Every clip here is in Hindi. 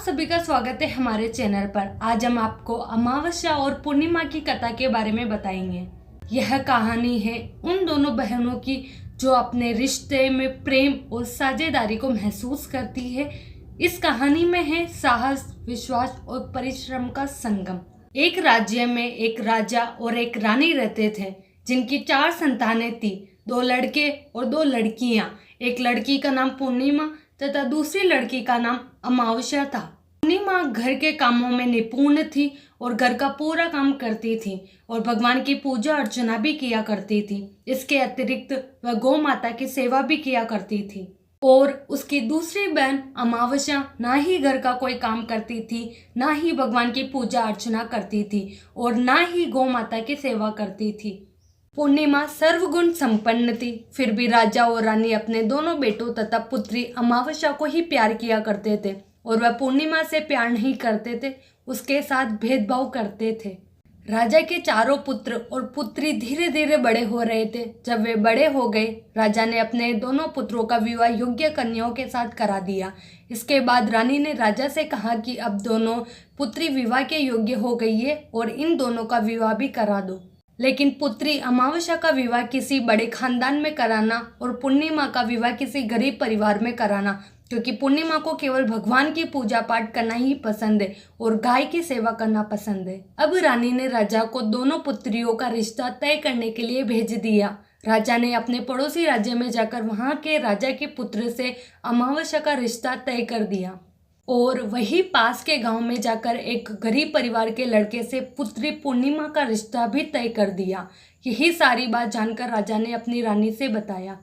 सभी का स्वागत है हमारे चैनल पर। आज हम आपको अमावस्या और पूर्णिमा की कथा के बारे में बताएंगे। यह कहानी है उन दोनों बहनों की जो अपने रिश्ते में प्रेम और साझेदारी को महसूस करती है। इस कहानी में है साहस, विश्वास और परिश्रम का संगम। एक राज्य में एक राजा और एक रानी रहते थे, जिनकी 4 संतानें थी, 2 लड़के और 2 लड़कियां। एक लड़की का नाम पूर्णिमा तथा दूसरी लड़की का नाम अमावस्या था। पूर्णिमा घर के कामों में निपुण थी और घर का पूरा काम करती थी और भगवान की पूजा अर्चना भी किया करती थी। इसके अतिरिक्त वह गौ माता की सेवा भी किया करती थी। और उसकी दूसरी बहन अमावस्या ना ही घर का कोई काम करती थी, ना ही भगवान की पूजा अर्चना करती थी और ना ही गौ माता की सेवा करती थी। पूर्णिमा सर्वगुण संपन्न थी, फिर भी राजा और रानी अपने दोनों बेटों तथा पुत्री अमावस्या को ही प्यार किया करते थे और वह पूर्णिमा से प्यार नहीं करते थे, उसके साथ भेदभाव करते थे। राजा के चारों पुत्र और पुत्री धीरे धीरे बड़े हो रहे थे। जब वे बड़े हो गए, राजा ने अपने दोनों पुत्रों का विवाह योग्य कन्याओं के साथ करा दिया। इसके बाद रानी ने राजा से कहा कि अब दोनों पुत्री विवाह के योग्य हो गई है और इन दोनों का विवाह भी करा दो। लेकिन पुत्री अमावस्या का विवाह किसी बड़े खानदान में कराना और पूर्णिमा का विवाह किसी गरीब परिवार में कराना, क्योंकि पूर्णिमा को केवल भगवान की पूजा पाठ करना ही पसंद है और गाय की सेवा करना पसंद है। अब रानी ने राजा को दोनों पुत्रियों का रिश्ता तय करने के लिए भेज दिया। राजा ने अपने पड़ोसी राज्य में जाकर वहां के राजा के पुत्र से अमावस्या का रिश्ता तय कर दिया और वही पास के गांव में जाकर एक गरीब परिवार के लड़के से पुत्री पूर्णिमा का रिश्ता भी तय कर दिया। यही सारी बात जानकर राजा ने अपनी रानी से बताया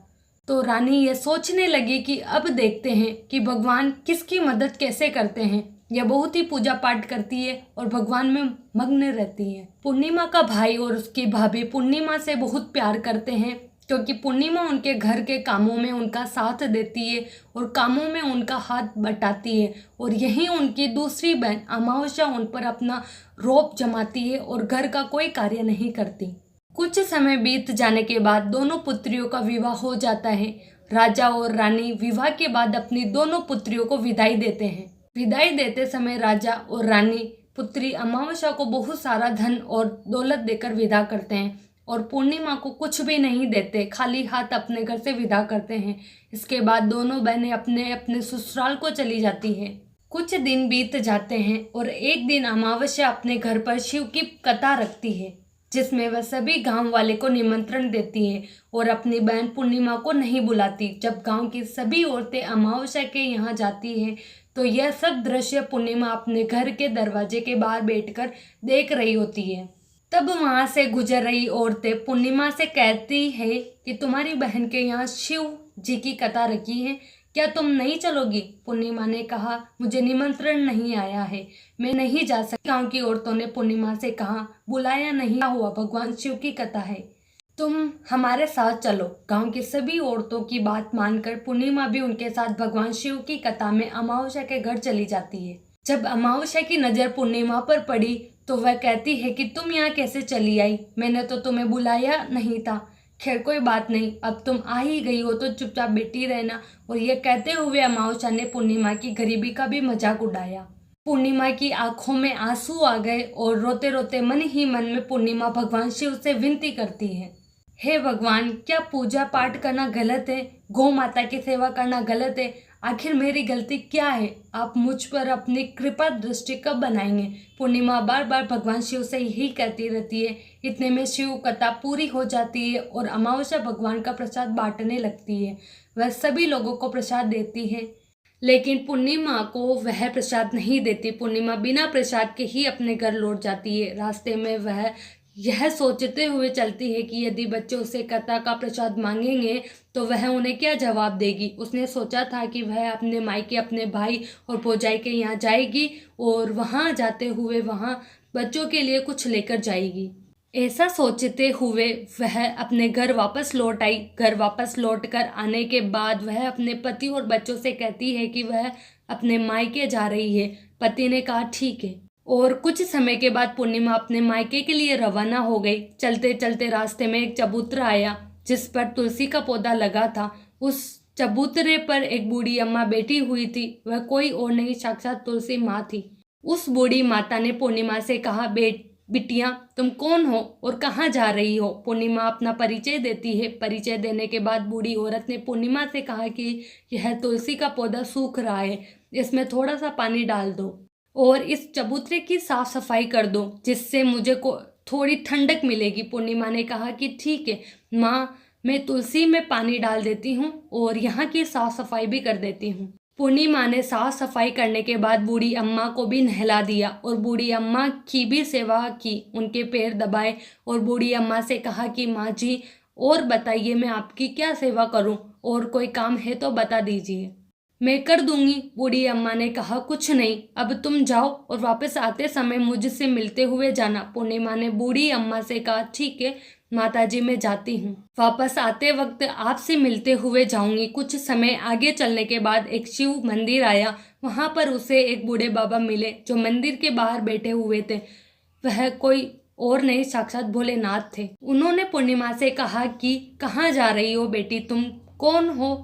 तो रानी ये सोचने लगी कि अब देखते हैं कि भगवान किसकी मदद कैसे करते हैं। यह बहुत ही पूजा पाठ करती है और भगवान में मग्न रहती है। पूर्णिमा का भाई और उसकी भाभी पूर्णिमा से बहुत प्यार करते हैं, क्योंकि पूर्णिमा उनके घर के कामों में उनका साथ देती है और कामों में उनका हाथ बटाती है और यही उनकी दूसरी बहन अमावस्या उन पर अपना रौब जमाती है और घर का कोई कार्य नहीं करती। कुछ समय बीत जाने के बाद दोनों पुत्रियों का विवाह हो जाता है। राजा और रानी विवाह के बाद अपनी दोनों पुत्रियों को विदाई देते हैं। विदाई देते समय राजा और रानी पुत्री अमावस्या को बहुत सारा धन और दौलत देकर विदा करते हैं और पूर्णिमा को कुछ भी नहीं देते, खाली हाथ अपने घर से विदा करते हैं। इसके बाद दोनों बहनें अपने अपने ससुराल को चली जाती हैं। कुछ दिन बीत जाते हैं और एक दिन अमावस्या अपने घर पर शिव की कथा रखती है, जिसमें वह सभी गांव वाले को निमंत्रण देती है और अपनी बहन पूर्णिमा को नहीं बुलाती। जब गांव की सभी औरतें अमावस्या के यहाँ जाती हैं तो यह सब दृश्य पूर्णिमा अपने घर के दरवाजे के बाहर बैठकर देख रही होती है। तब वहां से गुजर रही औरतें पूर्णिमा से कहती है कि तुम्हारी बहन के यहाँ शिव जी की कथा रखी है, क्या तुम नहीं चलोगी? पूर्णिमा ने कहा, मुझे निमंत्रण नहीं आया है, मैं नहीं जा सकती। गांव की औरतों ने पूर्णिमा से कहा, बुलाया नहीं हुआ, भगवान शिव की कथा है, तुम हमारे साथ चलो। गांव की सभी औरतों की बात मानकर पूर्णिमा भी उनके साथ भगवान शिव की कथा में अमावस्या के घर चली जाती है। जब अमावस्या की नजर पूर्णिमा पर पड़ी तो वह कहती है कि तुम यहाँ कैसे चली आई? मैंने तो तुम्हें बुलाया नहीं था। खैर कोई बात नहीं, अब तुम आ ही गई हो तो चुपचाप बैठी रहना। और यह कहते हुए अमावस्या ने पूर्णिमा की गरीबी का भी मजाक उड़ाया। पूर्णिमा की आंखों में आंसू आ गए और रोते रोते मन ही मन में पूर्णिमा भगवान शिव से विनती करती है, हे भगवान, क्या पूजा पाठ करना गलत है? गौ माता की सेवा करना गलत है? आखिर मेरी गलती क्या है? आप मुझ पर अपनी कृपा दृष्टि कब बनाएंगे? पूर्णिमा बार बार भगवान शिव से यही कहती रहती है। इतने में शिव कथा पूरी हो जाती है और अमावस्या भगवान का प्रसाद बांटने लगती है। वह सभी लोगों को प्रसाद देती है, लेकिन पूर्णिमा को वह प्रसाद नहीं देती। पूर्णिमा बिना प्रसाद के ही अपने घर लौट जाती है। रास्ते में वह यह सोचते हुए चलती है कि यदि बच्चे उससे कथा का प्रसाद मांगेंगे तो वह उन्हें क्या जवाब देगी। उसने सोचा था कि वह अपने मायके, अपने भाई और भौजाई के यहाँ जाएगी और वहाँ जाते हुए वहाँ बच्चों के लिए कुछ लेकर जाएगी। ऐसा सोचते हुए वह अपने घर वापस लौट आई। घर वापस लौटकर आने के बाद वह अपने पति और बच्चों से कहती है कि वह अपने मायके जा रही है। पति ने कहा ठीक है और कुछ समय के बाद पूर्णिमा अपने मायके के लिए रवाना हो गई। चलते चलते रास्ते में एक चबूतरा आया जिस पर तुलसी का पौधा लगा था। उस चबूतरे पर एक बूढ़ी अम्मा बैठी हुई थी। वह कोई और नहीं, साक्षात तुलसी माँ थी। उस बूढ़ी माता ने पूर्णिमा से कहा, बिटिया तुम कौन हो और कहाँ जा रही हो? पूर्णिमा अपना परिचय देती है। परिचय देने के बाद बूढ़ी औरत ने पूर्णिमा से कहा कि यह तुलसी का पौधा सूख रहा है, इसमें थोड़ा सा पानी डाल दो और इस चबूतरे की साफ सफाई कर दो, जिससे मुझे को थोड़ी ठंडक मिलेगी। पूर्णिमा ने कहा कि ठीक है माँ, मैं तुलसी में पानी डाल देती हूँ और यहाँ की साफ सफाई भी कर देती हूँ। पूर्णिमा ने साफ सफाई करने के बाद बूढ़ी अम्मा को भी नहला दिया और बूढ़ी अम्मा की भी सेवा की, उनके पैर दबाए और बूढ़ी अम्मा से कहा कि माँ जी और बताइए मैं आपकी क्या सेवा करूँ, और कोई काम है तो बता दीजिए। मैं कर दूंगी। बूढ़ी अम्मा ने कहा, कुछ नहीं, अब तुम जाओ और वापस आते समय मुझसे मिलते हुए जाना। पूर्णिमा ने बूढ़ी अम्मा से कहा, ठीक है माताजी, मैं जाती हूँ। वापस आते वक्त आपसे मिलते हुए जाऊंगी। कुछ समय आगे चलने के बाद एक शिव मंदिर आया। वहां पर उसे एक बूढ़े बाबा मिले जो मंदिर के बाहर बैठे हुए थे। वह कोई और नहीं, साक्षात भोलेनाथ थे। उन्होंने पूर्णिमा से कहा कि कहाँ जा रही हो बेटी, तुम कौन हो?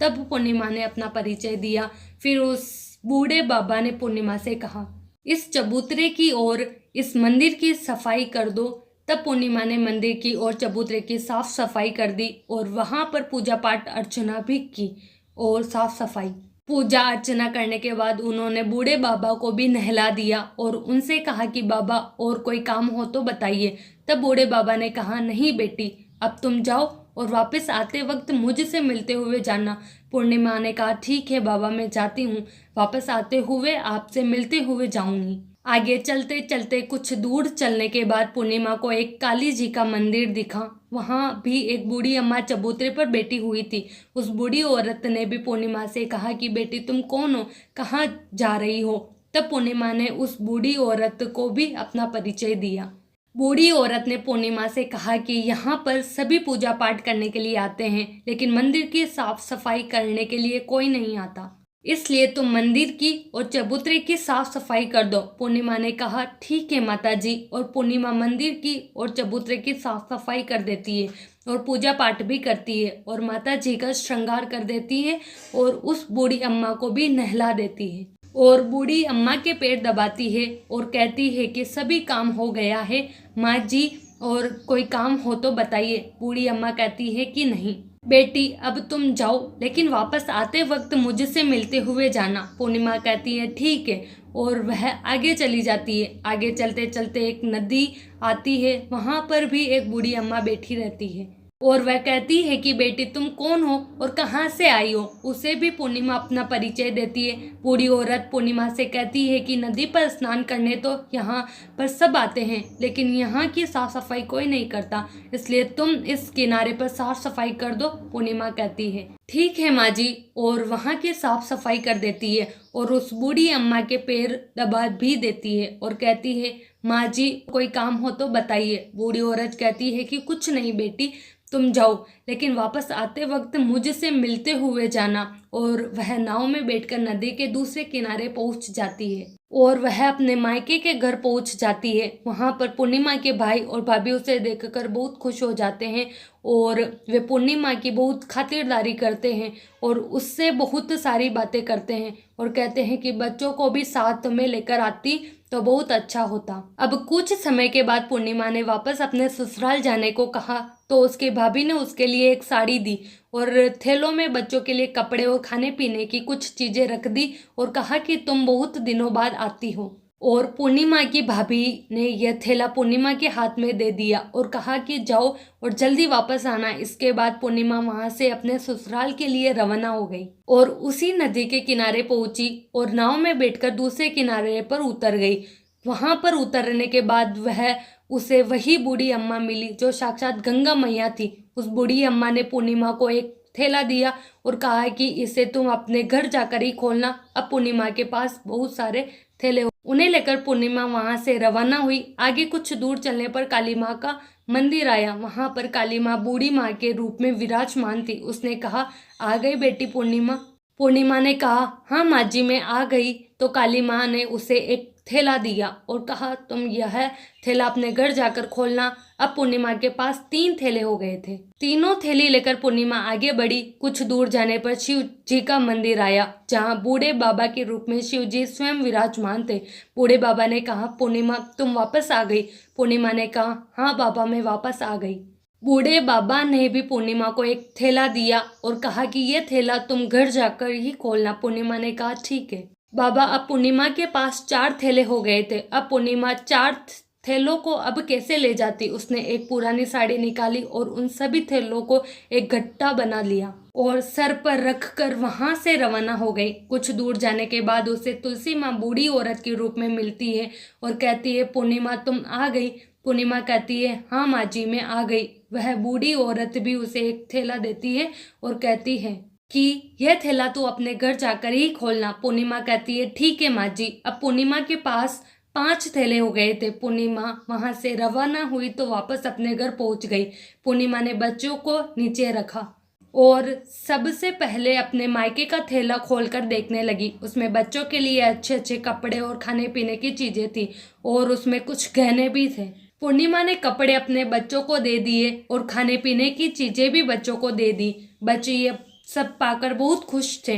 तब पूर्णिमा ने अपना परिचय दिया। फिर उस बूढ़े बाबा ने पूर्णिमा से कहा, इस चबूतरे की और इस मंदिर की सफाई कर दो। तब पूर्णिमा ने मंदिर की और चबूतरे की साफ सफाई कर दी और वहां पर पूजा पाठ अर्चना भी की और साफ सफाई। पूजा अर्चना करने के बाद उन्होंने बूढ़े बाबा को भी नहला दिया और उनसे कहा कि बाबा और कोई काम हो तो बताइए। तब बूढ़े बाबा ने कहा, नहीं बेटी, अब तुम जाओ और वापस आते वक्त मुझसे मिलते हुए जाना। पूर्णिमा ने कहा, ठीक है बाबा, मैं जाती हूँ, वापस आते हुए आपसे मिलते हुए जाऊंगी। आगे चलते चलते कुछ दूर चलने के बाद पूर्णिमा को एक काली जी का मंदिर दिखा। वहां भी एक बूढ़ी अम्मा चबूतरे पर बैठी हुई थी। उस बूढ़ी औरत ने भी पूर्णिमा से कहा कि बेटी तुम कौन हो, कहाँ जा रही हो? तब पूर्णिमा ने उस बूढ़ी औरत को भी अपना परिचय दिया। बूढ़ी औरत ने पूर्णिमा से कहा कि यहाँ पर सभी पूजा पाठ करने के लिए आते हैं, लेकिन मंदिर की साफ सफाई करने के लिए कोई नहीं आता, इसलिए तुम मंदिर की और चबूतरे की साफ सफाई कर दो। पूर्णिमा ने कहा, ठीक है माताजी, और पूर्णिमा मंदिर की और चबूतरे की साफ सफाई कर देती है और पूजा पाठ भी करती है और माता जी का श्रृंगार कर देती है और उस बूढ़ी अम्मा को भी नहला देती है और बूढ़ी अम्मा के पैर दबाती है और कहती है कि सभी काम हो गया है माँ जी, और कोई काम हो तो बताइए। बूढ़ी अम्मा कहती है कि नहीं बेटी, अब तुम जाओ, लेकिन वापस आते वक्त मुझसे मिलते हुए जाना। पूर्णिमा कहती है ठीक है और वह आगे चली जाती है। आगे चलते चलते एक नदी आती है, वहां पर भी एक बूढ़ी अम्मा बैठी रहती है और वह कहती है कि बेटी तुम कौन हो और कहाँ से आई हो? उसे भी पूर्णिमा अपना परिचय देती है। बूढ़ी औरत पूर्णिमा से कहती है कि नदी पर स्नान करने तो यहाँ पर सब आते हैं, लेकिन यहाँ की साफ सफाई कोई नहीं करता, इसलिए तुम इस किनारे पर साफ सफाई कर दो। पूर्णिमा कहती है ठीक है माँ जी, और वहाँ की साफ सफाई कर देती है और उस बूढ़ी अम्मा के पैर दबा भी देती है और कहती है माँ जी कोई काम हो तो बताइए। बूढ़ी औरत कहती है कि कुछ नहीं बेटी, तुम जाओ, लेकिन वापस आते वक्त मुझसे मिलते हुए जाना। और वह नाव में बैठकर नदी के दूसरे किनारे पहुंच जाती है और वह अपने मायके के घर पहुंच जाती है। वहां पर पूर्णिमा के भाई और भाभी उसे देखकर बहुत खुश हो जाते हैं और वे पूर्णिमा की बहुत खातिरदारी करते हैं और उससे बहुत सारी बातें करते हैं और कहते हैं कि बच्चों को भी साथ में लेकर आती तो बहुत अच्छा होता। अब कुछ समय के बाद पूर्णिमा ने वापस अपने ससुराल जाने को कहा तो उसके भाभी ने उसके लिए एक साड़ी दी और थैलों में बच्चों के लिए कपड़े और खाने पीने की कुछ चीजें रख दी और कहा कि तुम बहुत दिनों बाद आती हो। और पूर्णिमा की भाभी ने यह थैला पूर्णिमा के हाथ में दे दिया और कहा कि जाओ और जल्दी वापस आना। इसके बाद पूर्णिमा वहां से अपने ससुराल के लिए रवाना हो गई और उसी नदी के किनारे पहुंची और नाव में बैठकर दूसरे किनारे पर उतर गई। वहां पर उतरने के बाद वह उसे वही बूढ़ी अम्मा मिली जो साक्षात गंगा मैया थी। उस बूढ़ी अम्मा ने पूर्णिमा को एक थैला दिया और कहा कि इसे तुम अपने घर जाकर ही खोलना। अब पूर्णिमा के पास बहुत सारे थैले, उन्हें लेकर पूर्णिमा वहां से रवाना हुई। आगे कुछ दूर चलने पर काली माँ का मंदिर आया। वहां पर काली माँ बूढ़ी माँ के रूप में विराजमान थी। उसने कहा, आ गई बेटी पूर्णिमा? पूर्णिमा ने कहा, हाँ माँ जी मैं आ गई। तो काली माँ ने उसे एक थैला दिया और कहा तुम यह थैला अपने घर जाकर खोलना। अब पूर्णिमा के पास 3 थैले हो गए थे। तीनों थैली लेकर पूर्णिमा आगे बढ़ी। कुछ दूर जाने पर शिव जी का मंदिर आया, जहाँ बूढ़े बाबा के रूप में शिव जी स्वयं विराजमान थे। बूढ़े बाबा ने कहा, पूर्णिमा तुम वापस आ गई। पूर्णिमा ने कहा, हाँ बाबा मैं वापस आ गई। बूढ़े बाबा ने भी पूर्णिमा को एक थैला दिया और कहा कि ये थैला तुम घर जाकर ही खोलना। पूर्णिमा ने कहा ठीक है। बाबा, अब पूर्णिमा के पास 4 थैले हो गए थे। अब पूर्णिमा 4 थैलों को अब कैसे ले जाती। उसने एक पुरानी साड़ी निकाली और उन सभी थैलों को एक गट्टा बना लिया और सर पर रखकर वहां से रवाना हो गई। कुछ दूर जाने के बाद उसे तुलसी माँ बूढ़ी औरत के रूप में मिलती है और कहती है, पूर्णिमा तुम आ गई। पूर्णिमा कहती है, हाँ माँ जी मैं आ गई। वह बूढ़ी औरत भी उसे एक थैला देती है और कहती है कि यह थैला तू अपने घर जाकर ही खोलना। पूर्णिमा कहती है ठीक है माँ जी। अब पूर्णिमा के पास 5 थैले हो गए थे। पूर्णिमा वहां से रवाना हुई तो वापस अपने घर पहुंच गई। पूर्णिमा ने बच्चों को नीचे रखा और सबसे पहले अपने मायके का थैला खोलकर देखने लगी। उसमें बच्चों के लिए अच्छे अच्छे कपड़े और खाने पीने की चीजें थी और उसमें कुछ गहने भी थे। पूर्णिमा ने कपड़े अपने बच्चों को दे दिए और खाने पीने की चीजें भी बच्चों को दे दी। बच्चे ये सब पाकर बहुत खुश थे।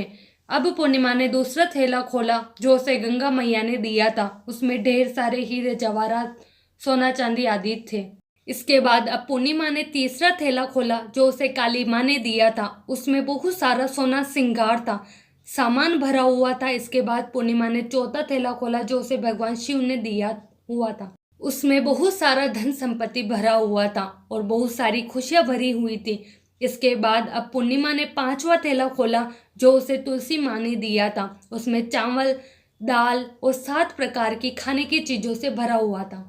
अब पूर्णिमा ने दूसरा थैला खोला जो उसे गंगा मैया ने दिया था। उसमें ढेर सारे हीरे जवाहरात, सोना चांदी आदि थे। इसके बाद अब पूर्णिमा ने तीसरा थैला खोला जो उसे काली माँ ने दिया था। उसमें बहुत सारा सोना श्रृंगार था, सामान भरा हुआ था। इसके बाद पूर्णिमा ने चौथा थैला खोला जो उसे भगवान शिव ने दिया हुआ था। उसमें बहुत सारा धन संपत्ति भरा हुआ था और बहुत सारी खुशियां भरी हुई थी। इसके बाद अब पूर्णिमा ने 5वां थैला खोला जो उसे तुलसी माँ ने दिया था। उसमें चावल, दाल और 7 प्रकार की खाने की चीजों से भरा हुआ था।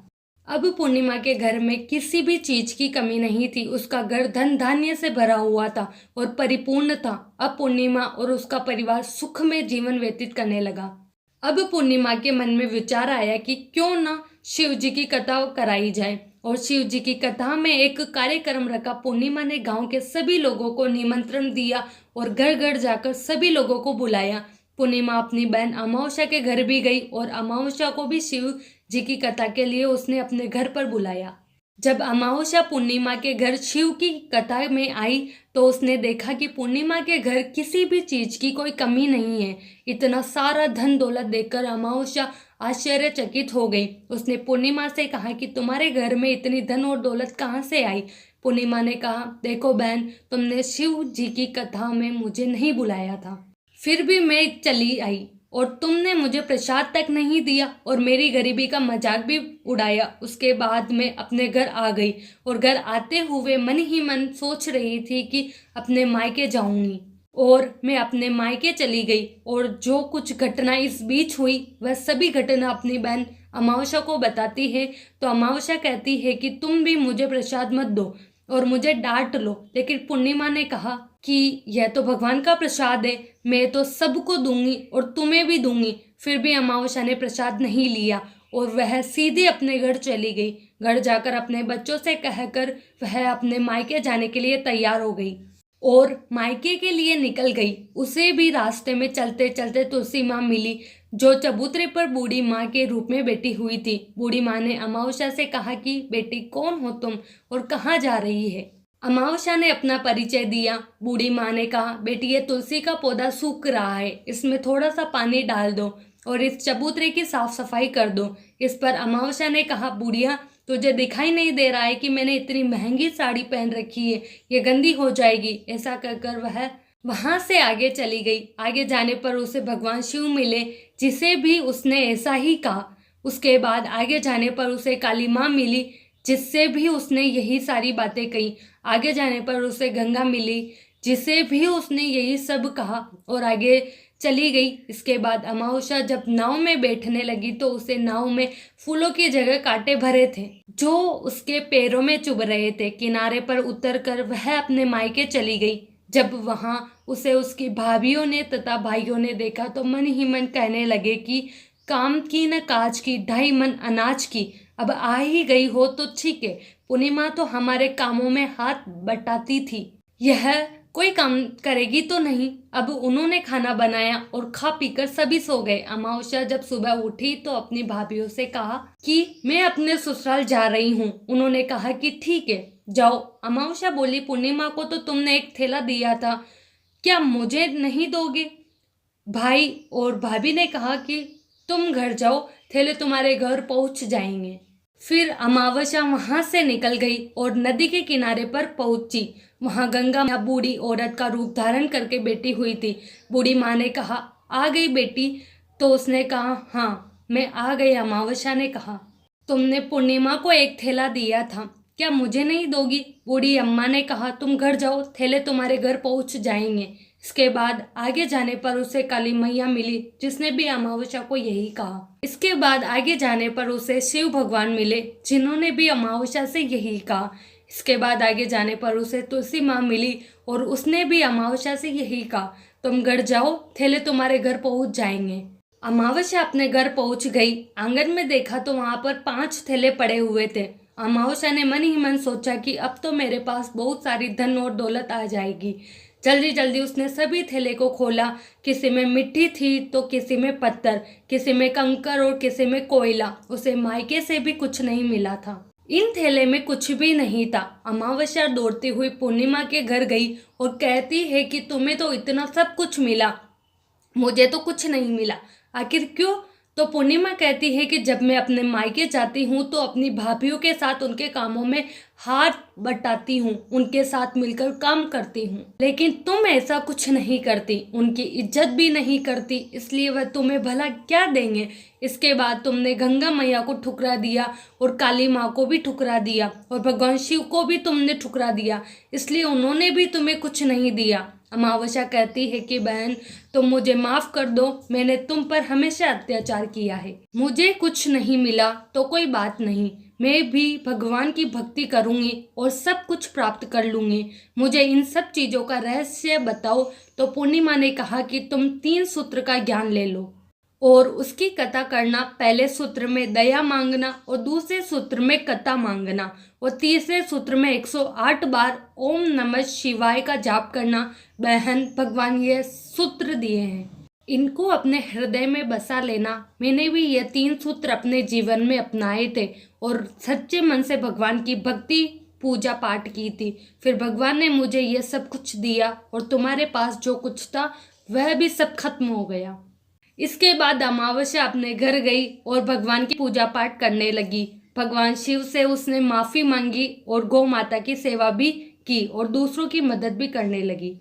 अब पूर्णिमा के घर में किसी भी चीज की कमी नहीं थी। उसका घर धन धान्य से भरा हुआ था और परिपूर्ण था। अब पूर्णिमा और उसका परिवार सुख में जीवन व्यतीत करने लगा। अब पूर्णिमा के मन में विचार आया कि क्यों ना शिव जी की कथा कराई जाए और शिव जी की कथा में एक कार्यक्रम रखा। पूर्णिमा ने गांव के सभी लोगों को निमंत्रण दिया और घर घर जाकर सभी लोगों को बुलाया। पूर्णिमा अपनी बहन अमावस्या के घर भी गई और अमावस्या को भी शिव जी की कथा के लिए उसने अपने घर पर बुलाया। जब अमावस्या पूर्णिमा के घर शिव की कथा में आई तो उसने देखा कि पूर्णिमा के घर किसी भी चीज की कोई कमी नहीं है। इतना सारा धन दौलत देखकर अमावस्या आश्चर्यचकित हो गई। उसने पूर्णिमा से कहा कि तुम्हारे घर में इतनी धन और दौलत कहाँ से आई। पूर्णिमा ने कहा, देखो बहन, तुमने शिव जी की कथा में मुझे नहीं बुलाया था, फिर भी मैं चली आई और तुमने मुझे प्रसाद तक नहीं दिया और मेरी गरीबी का मजाक भी उड़ाया। उसके बाद मैं अपने घर आ गई और घर आते हुए मन ही मन सोच रही थी कि अपने मायके जाऊंगी और मैं अपने मायके चली गई और जो कुछ घटना इस बीच हुई वह सभी घटना अपनी बहन अमावस्या को बताती है। तो अमावस्या कहती है कि तुम भी मुझे प्रसाद मत दो और मुझे डांट लो। लेकिन पूर्णिमा ने कहा कि यह तो भगवान का प्रसाद है, मैं तो सबको दूंगी और तुम्हें भी दूंगी। फिर भी अमावस्या ने प्रसाद नहीं लिया और वह सीधे अपने घर चली गई। घर जाकर अपने बच्चों से कहकर वह अपने मायके जाने के लिए तैयार हो गई और मायके के लिए निकल गई। उसे भी रास्ते में चलते चलते तुलसी माँ मिली जो चबूतरे पर बूढ़ी माँ के रूप में बैठी हुई थी। बूढ़ी माँ ने अमावस्या से कहा कि बेटी कौन हो तुम और कहाँ जा रही है। अमावस्या ने अपना परिचय दिया। बूढ़ी माँ ने कहा, बेटी ये तुलसी का पौधा सूख रहा है, इसमें थोड़ा सा पानी डाल दो और इस चबूतरे की साफ सफाई कर दो। इस पर अमावस्या ने कहा, बुढ़िया तुझे दिखाई नहीं दे रहा है कि मैंने इतनी महंगी साड़ी पहन रखी है, ये गंदी हो जाएगी। ऐसा कहकर वह वहां से आगे चली गई। आगे जाने पर उसे भगवान शिव मिले जिसे भी उसने ऐसा ही कहा। उसके बाद आगे जाने पर उसे काली माँ मिली जिससे भी उसने यही सारी बातें कही। आगे जाने पर उसे गंगा मिली जिसे भी उसने यही सब कहा और आगे चली गई। इसके बाद अमावस्या जब नाव में बैठने लगी तो उसे नाव में फूलों की जगह कांटे भरे थे जो उसके पैरों में चुभ रहे थे। किनारे पर उतरकर वह अपने मायके चली गई। जब वहां उसे उसकी भाभियों ने तथा भाइयों ने देखा तो मन ही मन कहने लगे कि काम की न काज की, 2.5 मन अनाज की। अब आ ही गई हो तो ठीक है, पूर्णिमा तो हमारे कामों में हाथ बटाती थी। यह कोई काम करेगी तो नहीं। अब उन्होंने खाना बनाया और खा पीकर सभी सो गए। अमावस्या जब सुबह उठी तो अपनी भाभीियों से कहा कि मैं अपने ससुराल जा रही हूँ। उन्होंने कहा कि ठीक है जाओ। अमावस्या बोली, पूर्णिमा को तो तुमने एक थैला दिया था, क्या मुझे नहीं दोगे? भाई और भाभी ने कहा कि तुम घर जाओ, थैले तुम्हारे घर पहुंच जाएंगे। फिर अमावस्या वहां से निकल गई और नदी के किनारे पर पहुंची। वहां गंगा माँ बूढ़ी औरत का रूप धारण करके बैठी हुई थी। बूढ़ी माँ ने कहा, आ गई बेटी? तो उसने कहा, हाँ मैं आ गई। अमावस्या ने कहा, तुमने पूर्णिमा को एक थैला दिया था, क्या मुझे नहीं दोगी? बूढ़ी अम्मा ने कहा, तुम घर जाओ, थैले तुम्हारे घर पहुंच जाएंगे। इसके बाद आगे जाने पर उसे काली मैया मिली, जिसने भी अमावस्या को यही कहा। इसके बाद आगे जाने पर उसे शिव भगवान मिले, जिन्होंने भी अमावस्या से यही कहा। इसके बाद आगे जाने पर उसे तुलसी माँ मिली और उसने भी अमावस्या से यही कहा, तुम घर जाओ, थैले तुम्हारे घर पहुंच जाएंगे। अमावस्या अपने घर पहुंच गई। आंगन में देखा तो वहां पर 5 थैले पड़े हुए थे। अमावस्या ने मन ही मन सोचा कि अब तो मेरे पास बहुत सारी धन और दौलत आ जाएगी। जल्दी जल्दी उसने सभी थैले को खोला। किसी में मिट्टी थी तो किसी में पत्थर, किसी में कंकर और किसी में कोयला। उसे मायके से भी कुछ नहीं मिला था। इन थैले में कुछ भी नहीं था। अमावस्या दौड़ती हुई पूर्णिमा के घर गई और कहती है कि तुम्हें तो इतना सब कुछ मिला, मुझे तो कुछ नहीं मिला, आखिर क्यों? तो पूर्णिमा कहती है कि जब मैं अपने मायके जाती हूँ तो अपनी भाभीियों के साथ उनके कामों में हाथ बटाती हूँ, उनके साथ मिलकर काम करती हूँ, लेकिन तुम ऐसा कुछ नहीं करती, उनकी इज्जत भी नहीं करती, इसलिए वह तुम्हें भला क्या देंगे। इसके बाद तुमने गंगा मैया को ठुकरा दिया और काली माँ को भी ठुकरा दिया और भगवान शिव को भी तुमने ठुकरा दिया, इसलिए उन्होंने भी तुम्हें कुछ नहीं दिया। अमावस्या कहती है कि बहन तुम मुझे माफ कर दो, मैंने तुम पर हमेशा अत्याचार किया है, मुझे कुछ नहीं मिला तो कोई बात नहीं, मैं भी भगवान की भक्ति करूंगी और सब कुछ प्राप्त कर लूंगी, मुझे इन सब चीज़ों का रहस्य बताओ। तो पूर्णिमा ने कहा कि तुम 3 सूत्र का ज्ञान ले लो और उसकी कथा करना। पहले सूत्र में दया मांगना और दूसरे सूत्र में कथा मांगना और तीसरे सूत्र में 108 बार ओम नमः शिवाय का जाप करना। बहन भगवान ये सूत्र दिए हैं, इनको अपने हृदय में बसा लेना। मैंने भी ये 3 सूत्र अपने जीवन में अपनाए थे और सच्चे मन से भगवान की भक्ति पूजा पाठ की थी। फिर भगवान ने मुझे ये सब कुछ दिया और तुम्हारे पास जो कुछ था वह भी सब खत्म हो गया। इसके बाद अमावस्या अपने घर गई और भगवान की पूजा पाठ करने लगी। भगवान शिव से उसने माफ़ी मांगी और गौ माता की सेवा भी की और दूसरों की मदद भी करने लगी।